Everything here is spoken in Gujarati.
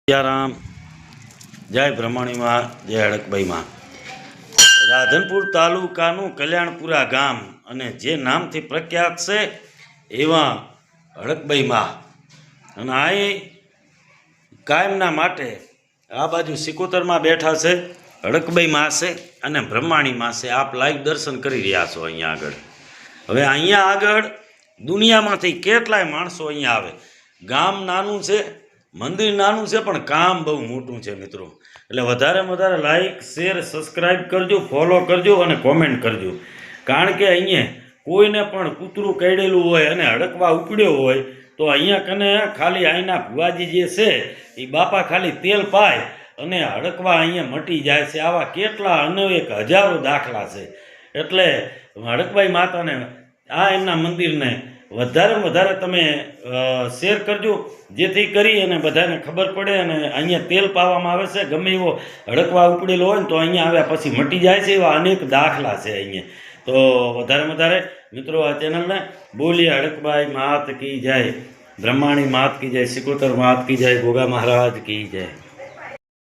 સિયારામ, જય બ્રહ્મણી માં, જય હડકભાઈ માં। રાધનપુર તાલુકાનું કલ્યાણપુરા ગામ અને જે નામથી પ્રખ્યાત છે એવા હડકભાઈ માં, અને આ કાયમના માટે આ બાજુ સિકોતરમાં બેઠા છે હડકભાઈ માં છે અને બ્રહ્માણી માં છે। આપ લાઈવ દર્શન કરી રહ્યા છો અહીંયા આગળ। હવે અહીંયા આગળ દુનિયામાંથી કેટલાય માણસો અહીંયા આવે। ગામ નાનું છે, મંદિર નાનું છે, પણ કામ બહુ મોટું છે મિત્રો। એટલે વધારે લાઈક શેર સબસ્ક્રાઈબ કરજો, ફોલો કરજો અને કોમેન્ટ કરજો। કારણ કે અહીંયા કોઈને પણ કૂતરું કરડેલું હોય અને હડકવા ઉપડ્યો હોય તો અહીંયા કને ખાલી અહીંના ભુવાજી જે છે એ બાપા ખાલી તેલ પાય અને હડકવા અહીંયા મટી જાય છે। આવા કેટલા અનેક હજારો દાખલા છે। એટલે હડકભાઈ માતાને આ એમના મંદિરને વધારે તમે શેર કરજો, જેથી કરી અને બધાને ખબર પડે। અને અહીંયા તેલ પાવામાં આવે છે, ગમે એવો હડકવા ઉપડેલો હોય ને તો અહીંયા આવ્યા પછી મટી જાય છે, એવા અનેક દાખલા છે અહીંયા। તો વધારે મિત્રો આ ચેનલને બોલીએ હડકભાઈ માત કી જય, બ્રહ્માણી માત કી જય, સિકોતર માત કી જય, ગોગા મહારાજ કી જય।